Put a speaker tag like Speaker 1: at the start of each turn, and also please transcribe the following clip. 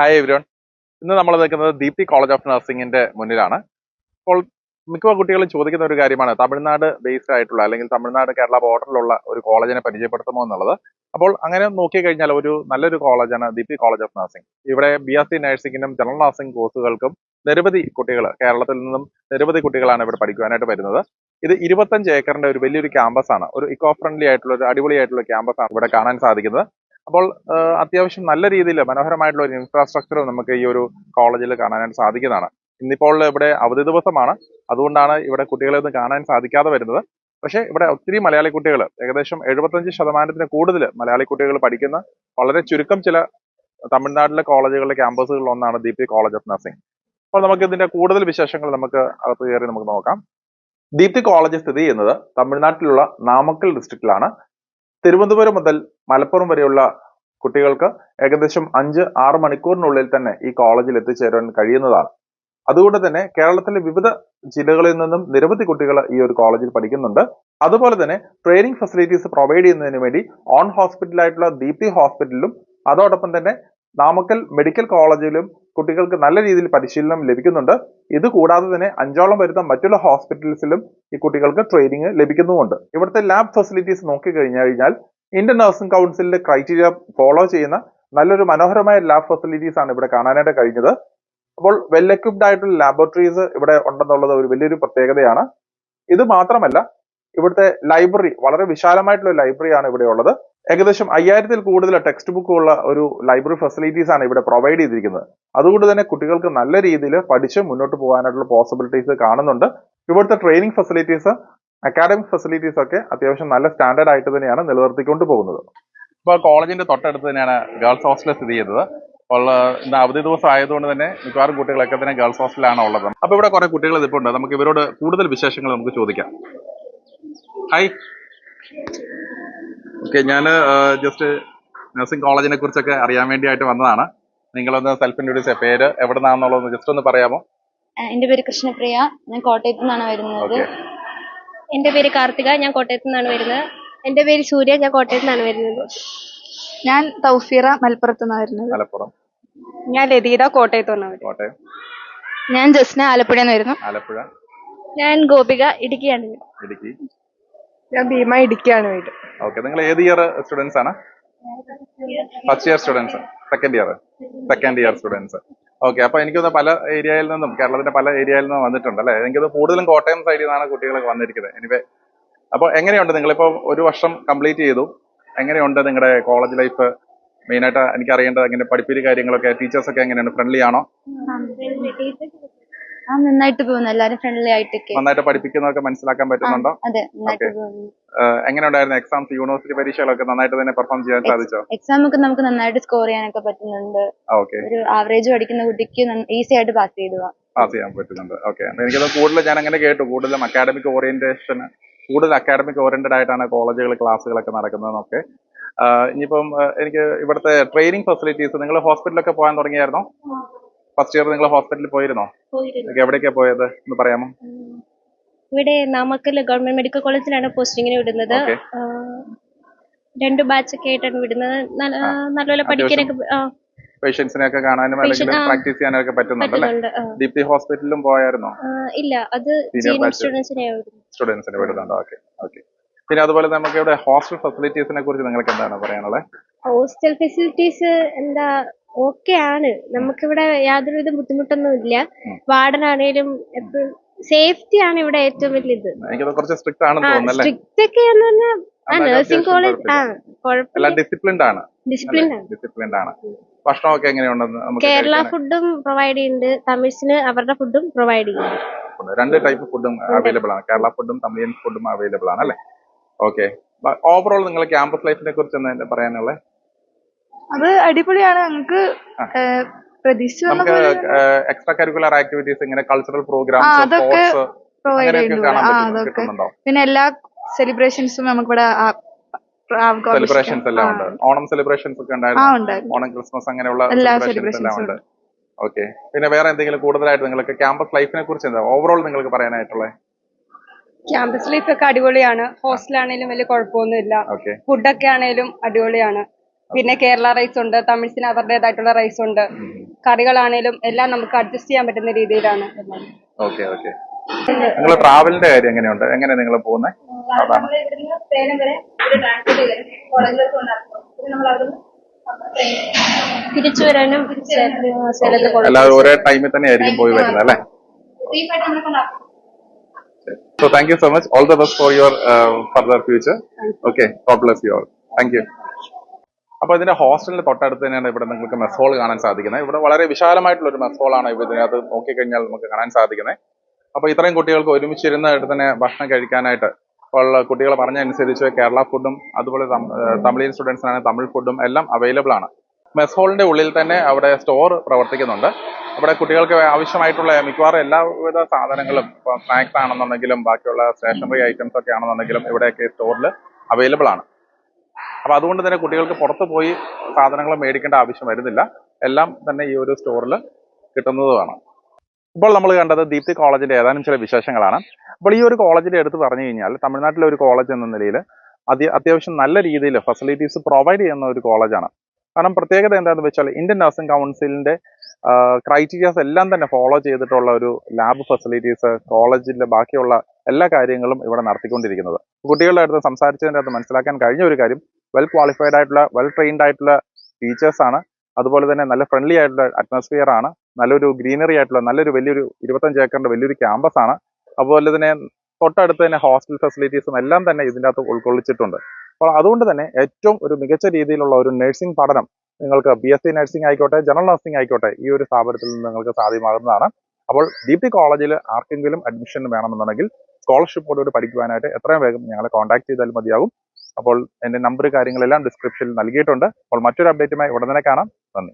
Speaker 1: Hi everyone. ഇന്ന് നമ്മൾ നിൽക്കുന്നത് ദീപ്തി കോളേജ് ഓഫ് നഴ്സിംഗിന്റെ മുന്നിലാണ്. അപ്പോൾ മിക്ക കുട്ടികളും ചോദിക്കുന്ന ഒരു കാര്യമാണ് തമിഴ്നാട് ബേസ്ഡ് ആയിട്ടുള്ള അല്ലെങ്കിൽ തമിഴ്നാട് കേരള ബോർഡറിലുള്ള ഒരു കോളേജിനെ പരിചയപ്പെടുത്തുമോ എന്നുള്ളത്. അപ്പോൾ അങ്ങനെ നോക്കിക്കഴിഞ്ഞാൽ ഒരു നല്ലൊരു കോളേജാണ് ദീപ്തി കോളേജ് ഓഫ് നഴ്സിംഗ്. ഇവിടെ BSc നഴ്സിംഗിനും ജനറൽ നഴ്സിംഗ് കോഴ്സുകൾക്കും നിരവധി കുട്ടികൾ, കേരളത്തിൽ നിന്നും നിരവധി കുട്ടികളാണ് ഇവിടെ പഠിക്കുവാനായിട്ട് വരുന്നത്. ഇത് 25 ഏക്കറിന്റെ ഒരു വലിയൊരു ക്യാമ്പസ് ആണ്. ഒരു ഇക്കോ ഫ്രണ്ട്ലി ആയിട്ടുള്ള ഒരു അടിപൊളിയായിട്ടുള്ള ക്യാമ്പസ് ആണ് ഇവിടെ കാണാൻ സാധിക്കുന്നത്. അപ്പോൾ അത്യാവശ്യം നല്ല രീതിയിൽ മനോഹരമായിട്ടുള്ള ഒരു ഇൻഫ്രാസ്ട്രക്ചറും നമുക്ക് ഈ ഒരു കോളേജിൽ കാണാനായിട്ട് സാധിക്കുന്നതാണ്. ഇന്നിപ്പോൾ ഇവിടെ അവധി ദിവസമാണ്, അതുകൊണ്ടാണ് ഇവിടെ കുട്ടികളെ ഒന്നും കാണാൻ സാധിക്കാതെ വരുന്നത്. പക്ഷേ ഇവിടെ ഒത്തിരി മലയാളി കുട്ടികൾ, ഏകദേശം 75% കൂടുതൽ മലയാളി കുട്ടികൾ പഠിക്കുന്ന വളരെ ചുരുക്കം ചില തമിഴ്നാട്ടിലെ കോളേജുകളിലെ ക്യാമ്പസുകളിൽ ഒന്നാണ് ദീപ്തി കോളേജ് ഓഫ് നഴ്സിംഗ്. അപ്പോൾ നമുക്ക് ഇതിന്റെ കൂടുതൽ വിശേഷങ്ങൾ നമുക്ക് അകത്ത് കയറി നമുക്ക് നോക്കാം. ദീപ്തി കോളേജ് സ്ഥിതി ചെയ്യുന്നത് തമിഴ്നാട്ടിലുള്ള നാമക്കൽ ഡിസ്ട്രിക്റ്റിലാണ്. തിരുവനന്തപുരം മുതൽ മലപ്പുറം വരെയുള്ള കുട്ടികൾക്ക് ഏകദേശം 5-6 മണിക്കൂറിനുള്ളിൽ തന്നെ ഈ കോളേജിൽ എത്തിച്ചേരാൻ കഴിയുന്നതാണ്. അതുകൊണ്ട് തന്നെ കേരളത്തിലെ വിവിധ ജില്ലകളിൽ നിന്നും നിരവധി കുട്ടികൾ ഈ ഒരു കോളേജിൽ പഠിക്കുന്നുണ്ട്. അതുപോലെ തന്നെ ട്രെയിനിങ് ഫെസിലിറ്റീസ് പ്രൊവൈഡ് ചെയ്യുന്നതിന് വേണ്ടി ഓൺ ഹോസ്പിറ്റലായിട്ടുള്ള ദീപ്തി ഹോസ്പിറ്റലിലും അതോടൊപ്പം തന്നെ നാമക്കൽ മെഡിക്കൽ കോളേജിലും കുട്ടികൾക്ക് നല്ല രീതിയിൽ പരിശീലനം ലഭിക്കുന്നുണ്ട്. ഇത് കൂടാതെ തന്നെ 5ഓളം വരുന്ന മറ്റുള്ള ഹോസ്പിറ്റൽസിലും ഈ കുട്ടികൾക്ക് ട്രെയിനിങ് ലഭിക്കുന്നുമുണ്ട്. ഇവിടുത്തെ ലാബ് ഫെസിലിറ്റീസ് നോക്കിക്കഴിഞ്ഞാൽ ഇന്ത്യൻ നഴ്സിംഗ് കൗൺസിലിന്റെ ക്രൈറ്റീരിയ ഫോളോ ചെയ്യുന്ന നല്ലൊരു മനോഹരമായ ലാബ് ഫെസിലിറ്റീസ് ആണ് ഇവിടെ കാണാനായിട്ട് കഴിഞ്ഞത്. അപ്പോൾ വെൽ എക്വിപ്ഡ് ആയിട്ടുള്ള ലാബോറട്ടറീസ് ഇവിടെ ഉണ്ടെന്നുള്ളത് ഒരു വലിയൊരു പ്രത്യേകതയാണ്. ഇത് മാത്രമല്ല, ഇവിടുത്തെ ലൈബ്രറി വളരെ വിശാലമായിട്ടുള്ള ലൈബ്രറി ആണ് ഇവിടെ ഉള്ളത്. ഏകദേശം 5000-ൽ കൂടുതൽ ടെക്സ്റ്റ് ബുക്കുള്ള ഒരു ലൈബ്രറി ഫെസിലിറ്റീസ് ആണ് ഇവിടെ പ്രൊവൈഡ് ചെയ്തിരിക്കുന്നത്. അതുകൊണ്ട് തന്നെ കുട്ടികൾക്ക് നല്ല രീതിയിൽ പഠിച്ച് മുന്നോട്ട് പോകാനായിട്ടുള്ള പോസിബിലിറ്റീസ് കാണുന്നുണ്ട്. ഇവിടുത്തെ ട്രെയിനിങ് ഫെസിലിറ്റീസ്, അക്കാഡമിക് ഫെസിലിറ്റീസ് ഒക്കെ അത്യാവശ്യം നല്ല സ്റ്റാൻഡേർഡ് ആയിട്ട് തന്നെയാണ് നിലനിർത്തിക്കൊണ്ട് പോകുന്നത്. ഇപ്പോൾ കോളേജിന്റെ തൊട്ടടുത്ത് തന്നെയാണ് ഗേൾസ് ഹോസ്റ്റൽ സ്ഥിതി ചെയ്യുന്നത്. അപ്പോൾ ഇന്ന് അവധി ദിവസം ആയതുകൊണ്ട് തന്നെ മിക്കവാറും കുട്ടികളൊക്കെ തന്നെ ഗേൾസ് ഹോസ്റ്റലാണ് ഉള്ളത്. അപ്പൊ ഇവിടെ കുറെ കുട്ടികൾ ഇതിപ്പോൾ ഉണ്ട്. നമുക്ക് ഇവരോട് കൂടുതൽ വിശേഷങ്ങൾ നമുക്ക് ചോദിക്കാം. ഹായ്. ഓക്കെ, ഞാൻ ജസ്റ്റ് നഴ്സിംഗ് കോളേജിനെ കുറിച്ചൊക്കെ അറിയാൻ വേണ്ടിയായിട്ട് വന്നതാണ്. നിങ്ങളൊന്ന് സെൽഫ് ഇൻട്രൊഡ്യൂസ്, പേര് എവിടെ നിന്നാണെന്നുള്ളത് ജസ്റ്റ് ഒന്ന് പറയാമോ?
Speaker 2: എന്റെ പേര് കൃഷ്ണപ്രിയ, ഞാൻ കോട്ടയത്തു നിന്നാണ് വരുന്നത്.
Speaker 3: എന്റെ പേര് കാർത്തിക, ഞാൻ കോട്ടയത്തു നിന്നാണ് വരുന്നത്. എന്റെ പേര് സൂര്യ, ഞാൻ കോട്ടയത്തു നിന്നാണ് വരുന്നത്.
Speaker 4: ഞാൻ തൗഫീറ, മലപ്പുറത്തു നിന്നാണ് വരുന്നത്.
Speaker 1: മലപ്പുറം.
Speaker 4: ഞാൻ ലതീത, കോട്ടയത്തു നിന്നാണ് വരുന്നത്.
Speaker 1: കോട്ടയം.
Speaker 4: ഞാൻ ജസ്ന, ആലപ്പുഴയിൽ നിന്ന് വരുന്നു.
Speaker 1: ആലപ്പുഴ.
Speaker 3: ഞാൻ ഗോപിക, ഇടുക്കിയാണ്.
Speaker 1: ഇടുക്കി.
Speaker 4: ഞാൻ ഭീമ, ഇടുക്കിയാണ് വീട്.
Speaker 1: ഓക്കെ, നിങ്ങൾ ഏത് ഇയർ സ്റ്റുഡൻസ് ആണ്? First year students, second year students. Okay, അപ്പൊ എനിക്കൊന്ന് പല ഏരിയയിൽ നിന്നും, കേരളത്തിന്റെ പല ഏരിയയിൽ നിന്നും വന്നിട്ടുണ്ട് അല്ലെ? എനിക്കത് കൂടുതലും കോട്ടയം സൈഡിൽ നിന്നാണ് കുട്ടികളൊക്കെ വന്നിരിക്കുന്നത്. എനിവേ, അപ്പൊ എങ്ങനെയുണ്ട്, നിങ്ങളിപ്പോ ഒരു വർഷം കംപ്ലീറ്റ് ചെയ്തു, എങ്ങനെയുണ്ട് നിങ്ങളുടെ കോളേജ് ലൈഫ്? മെയിനായിട്ട് എനിക്ക് അറിയേണ്ടത് എങ്ങനെ പഠിപ്പിക്കുന്ന കാര്യങ്ങളൊക്കെ, ടീച്ചേഴ്സ് ഒക്കെ എങ്ങനെയാണ്, ഫ്രണ്ട്ലി ആണോ?
Speaker 2: നന്നായിട്ട് പോകുന്നു, എല്ലാരും ഫ്രണ്ട്ലി ആയിട്ടൊക്കെ
Speaker 1: നന്നായിട്ട് പഠിപ്പിക്കുന്നതൊക്കെ മനസ്സിലാക്കാൻ പറ്റുന്നുണ്ടോ?
Speaker 2: അതെ, നന്നായിട്ട് പോകുന്നു.
Speaker 1: എങ്ങനെ ഉണ്ടായിരുന്നു എക്സാംസ്, യൂണിവേഴ്സിറ്റി പരീക്ഷകളൊക്കെ നന്നായിട്ട് തന്നെ പെർഫോം ചെയ്യാൻ സാധിച്ചോ?
Speaker 2: എക്സാം ഒക്കെ നമുക്ക് നന്നായിട്ട് സ്കോർ ചെയ്യാനൊക്കെ പറ്റുന്നുണ്ട്.
Speaker 1: ഓക്കെ,
Speaker 2: ഒരു ആവറേജ് പഠിക്കുന്ന കുട്ടിക്ക് ഈസി ആയിട്ട് പാസ്
Speaker 1: ചെയ്യാൻ പറ്റുന്നുണ്ട്. ഓക്കെ, എനിക്കത് കൂടുതൽ ഞാൻ അങ്ങനെ കേട്ടു, കൂടുതലും അക്കാഡമിക് ഓറിയന്റഡ് ആയിട്ടാണ് കോളേജുകൾ ക്ലാസ്സുകളൊക്കെ നടക്കുന്നതെന്നൊക്കെ. ഇനിയിപ്പം എനിക്ക് ഇവിടുത്തെ ട്രെയിനിങ് ഫെസിലിറ്റീസ്, നിങ്ങൾ ഹോസ്പിറ്റലൊക്കെ പോകാൻ തുടങ്ങിയായിരുന്നോ? ഫസ്റ്റ് ഇയർ നിങ്ങൾ ഹോസ്പിറ്റലിൽ പോയിരുന്നോ? എവിടേക്കാ പോയത് എന്ന് പറയാമോ?
Speaker 3: ഇവിടെ നാമക്കൽ ഗവൺമെന്റ് മെഡിക്കൽ കോളേജിലാണ് പോസ്റ്റിങ്ങിന് വിടുന്നത്. 2 ബാച്ചൊക്കെ ആയിട്ടാണ് വിടുന്നത്. നല്ലപോലെ പഠിക്കാനൊക്കെ,
Speaker 1: പേഷ്യൻസിനെ ഒക്കെ കാണാനും അല്ലെങ്കിൽ പ്രാക്ടീസ് ചെയ്യാനൊക്കെ പറ്റുന്നുണ്ട്. ദീപ്തി ഹോസ്പിറ്റലിലും പോയായിരുന്നോ?
Speaker 3: ഇല്ല, അത്
Speaker 1: സ്റ്റുഡൻസിനെ വിടുന്നുണ്ടോ? Okay okay. പിന്നെ അതുപോലെ നമുക്ക് ഇവിടെ ഹോസ്റ്റൽ ഫെസിലിറ്റീസിനെ കുറിച്ച് നിങ്ങൾക്ക് എന്താണ് പറയാനുള്ളത്?
Speaker 3: ഹോസ്റ്റൽ ഫെസിലിറ്റീസ് എന്താ, ഓക്കെ ആണ്. നമുക്കിവിടെ യാതൊരുവിധ ബുദ്ധിമുട്ടൊന്നും ഇല്ല. വാർഡനാണേലും എപ്പോഴും സേഫ്റ്റി ആണ് ഇവിടെ ഏറ്റവും വലിയ ഇത്.
Speaker 1: കുറച്ച് സ്ട്രിക്റ്റ് ആണെന്ന് തോന്നുന്നല്ലേ?
Speaker 3: സ്ട്രിക്റ്റ് ഒക്കെ നഴ്സിംഗ് കോളേജ്
Speaker 1: ഡിസിപ്ലിൻഡ് ആണ്. ഭക്ഷണമൊക്കെ എങ്ങനെയുണ്ടെന്ന് നമുക്ക്
Speaker 3: കേരള ഫുഡും പ്രൊവൈഡ് ചെയ്യുന്നുണ്ട്, തമിഴ്സിന് അവരുടെ ഫുഡും പ്രൊവൈഡ് ചെയ്യുന്നുണ്ട്.
Speaker 1: 2 ടൈപ്പ് ഫുഡും അവൈലബിൾ ആണ്. കേരള ഫുഡും തമിഴിയൻ ഫുഡും അവൈലബിൾ ആണ് അല്ലേ? ഓക്കെ. ഓവറോൾ നിങ്ങൾ ക്യാമ്പസ് ലൈഫിനെ കുറിച്ച് എന്താ പറയാനുള്ളത്?
Speaker 4: അത് അടിപൊളിയാണ്. നമുക്ക്
Speaker 1: നമുക്ക് എക്സ്ട്രാ കരിക്കുലർ ആക്ടിവിറ്റീസ്, ഇങ്ങനെ കൾച്ചറൽ പ്രോഗ്രാംസ്, സ്പോർട്സ്
Speaker 4: പ്രൊവൈഡ് ചെയ്യുന്നുണ്ടോ? പിന്നെ എല്ലാ സെലിബ്രേഷൻസും നമുക്കിവിടെ
Speaker 1: സെലിബ്രേഷൻസ് എല്ലാം ഉണ്ട്. ഓണം സെലിബ്രേഷൻസ് ഒക്കെ ഉണ്ടായിരുന്നു. ഓണം, ക്രിസ്മസ്, അങ്ങനെയുള്ള സെലിബ്രേഷൻസ് എല്ലാം ഉണ്ട്. ഓക്കെ. പിന്നെ വേറെ എന്തെങ്കിലും കൂടുതലായിട്ട് നിങ്ങൾക്ക് ക്യാമ്പസ് ലൈഫിനെ കുറിച്ച് എന്താ ഓവറോൾ നിങ്ങൾക്ക് പറയാനായിട്ടുള്ളത്?
Speaker 5: ക്യാമ്പസ് ലൈഫ് ഒക്കെ അടിപൊളിയാണ്. ഹോസ്റ്റലാണേലും വലിയ കുഴപ്പമൊന്നുമില്ല. ഫുഡൊക്കെ ആണേലും അടിപൊളിയാണ്. പിന്നെ കേരള റൈസ് ഉണ്ട്, തമിഴ്സിന് അവരുടേതായിട്ടുള്ള റൈസ് ഉണ്ട്. കറികളാണേലും എല്ലാം നമുക്ക് അഡ്ജസ്റ്റ് ചെയ്യാൻ പറ്റുന്ന രീതിയിലാണ് എല്ലാം.
Speaker 1: Okay okay. നിങ്ങൾ ട്രാവലിന്റെ കാര്യം എങ്ങനെയുണ്ട്? എങ്ങനെ നിങ്ങൾ പോകുന്നത്?
Speaker 3: തിരിച്ചു വരാനും
Speaker 1: എല്ലാവരും ഒരേ ടൈമിൽ തന്നെ ആയിരിക്കും പോയി വരുന്നത് അല്ലേ? So thank you so much. All the best for your further future. Okay. God bless you all. Thank you. അപ്പോൾ ഇതിന്റെ ഹോസ്റ്റലിന്റെ തൊട്ടടുത്ത് തന്നെയാണ് ഇവിടെ നിങ്ങൾക്ക് മെസ് ഹോൾ കാണാൻ സാധിക്കുന്നത്. ഇവിടെ വളരെ വിശാലമായിട്ടുള്ള ഒരു മെസ് ഹോളാണ് ഇവിടെ ഇതിനകത്ത് നോക്കിക്കഴിഞ്ഞാൽ നമുക്ക് കാണാൻ സാധിക്കുന്നത്. അപ്പോൾ ഇത്രയും കുട്ടികൾക്ക് ഒരുമിച്ചിരുന്ന് തന്നെ ഭക്ഷണം കഴിക്കാനായിട്ട് ഉള്ള കുട്ടികൾ പറഞ്ഞതനുസരിച്ച് കേരള ഫുഡും അതുപോലെ തമിഴിയൻ സ്റ്റുഡൻസിനാണ് തമിഴ് ഫുഡും എല്ലാം അവൈലബിൾ ആണ്. മെസ് ഹോളിന്റെ ഉള്ളിൽ തന്നെ അവിടെ സ്റ്റോർ പ്രവർത്തിക്കുന്നുണ്ട്. അവിടെ കുട്ടികൾക്ക് ആവശ്യമായിട്ടുള്ള മിക്കവാറും എല്ലാവിധ സാധനങ്ങളും ഇപ്പോൾ സ്നാക്സ് ആണെന്നുണ്ടെങ്കിലും ബാക്കിയുള്ള സ്റ്റേഷനറി ഐറ്റംസ് ഒക്കെ ആണെന്നുണ്ടെങ്കിലും ഇവിടെയൊക്കെ സ്റ്റോറിൽ അവൈലബിൾ ആണ്. അപ്പൊ അതുകൊണ്ട് തന്നെ കുട്ടികൾക്ക് പുറത്ത് പോയി സാധനങ്ങൾ മേടിക്കേണ്ട ആവശ്യം വരുന്നില്ല. എല്ലാം തന്നെ ഈ ഒരു സ്റ്റോറിൽ കിട്ടുന്നതുമാണ്. ഇപ്പോൾ നമ്മൾ കണ്ടത് ദീപ്തി കോളേജിന്റെ ഏതാനും ചില വിശേഷങ്ങളാണ്. അപ്പോൾ ഈ ഒരു കോളേജിന്റെ എടുത്ത് പറഞ്ഞു കഴിഞ്ഞാൽ തമിഴ്നാട്ടിലെ ഒരു കോളേജ് എന്ന നിലയിൽ അത്യാവശ്യം നല്ല രീതിയിൽ ഫെസിലിറ്റീസ് പ്രൊവൈഡ് ചെയ്യുന്ന ഒരു കോളേജാണ്. കാരണം പ്രത്യേകത എന്താണെന്ന് വെച്ചാൽ ഇന്ത്യൻ നഴ്സിംഗ് കൗൺസിലിന്റെ ക്രൈറ്റീരിയാസ് എല്ലാം തന്നെ ഫോളോ ചെയ്തിട്ടുള്ള ഒരു ലാബ് ഫെസിലിറ്റീസ്, കോളേജിന്റെ ബാക്കിയുള്ള എല്ലാ കാര്യങ്ങളും ഇവിടെ നടത്തിക്കൊണ്ടിരിക്കുന്നത്. കുട്ടികളുടെ അടുത്ത് സംസാരിച്ചതിൻ്റെ അടുത്ത് മനസ്സിലാക്കാൻ കഴിഞ്ഞ ഒരു കാര്യം, വെൽ ക്വാളിഫൈഡ് ആയിട്ടുള്ള വെൽ ട്രെയിൻഡ് ആയിട്ടുള്ള ടീച്ചേഴ്സ് ആണ്. അതുപോലെ തന്നെ നല്ല ഫ്രണ്ട്ലി ആയിട്ടുള്ള അറ്റ്മോസ്ഫിയർ ആണ്. നല്ലൊരു ഗ്രീനറി ആയിട്ടുള്ള വലിയൊരു 25 ഏക്കറിന്റെ വലിയൊരു ക്യാമ്പസ് ആണ്. അതുപോലെ തന്നെ തൊട്ടടുത്ത് തന്നെ ഹോസ്റ്റൽ ഫെസിലിറ്റീസും എല്ലാം തന്നെ ഇതിൻ്റെ അകത്ത് ഉൾക്കൊള്ളിച്ചിട്ടുണ്ട്. അപ്പോൾ അതുകൊണ്ട് തന്നെ ഏറ്റവും ഒരു മികച്ച രീതിയിലുള്ള ഒരു നഴ്സിംഗ് പഠനം നിങ്ങൾക്ക് BSc നഴ്സിംഗ് ആയിക്കോട്ടെ, ജനറൽ നഴ്സിംഗ് ആയിക്കോട്ടെ, ഈ ഒരു സ്ഥാപനത്തിൽ നിന്ന് നിങ്ങൾക്ക് സാധ്യമാകുന്നതാണ്. അപ്പോൾ ദീപ്തി കോളേജിൽ ആർക്കെങ്കിലും അഡ്മിഷൻ വേണമെന്നുണ്ടെങ്കിൽ സ്കോളർഷിപ്പോടുകൂടി പഠിക്കുവാനായിട്ട് എത്രയും വേഗം ഞങ്ങളെ കോൺടാക്ട് ചെയ്താൽ മതിയാകും. അപ്പോൾ എൻ്റെ നമ്പർ കാര്യങ്ങളെല്ലാം ഡിസ്ക്രിപ്ഷനിൽ നൽകിയിട്ടുണ്ട്. അപ്പോൾ മറ്റൊരു അപ്ഡേറ്റുമായി ഉടനെ കാണാം. നന്ദി.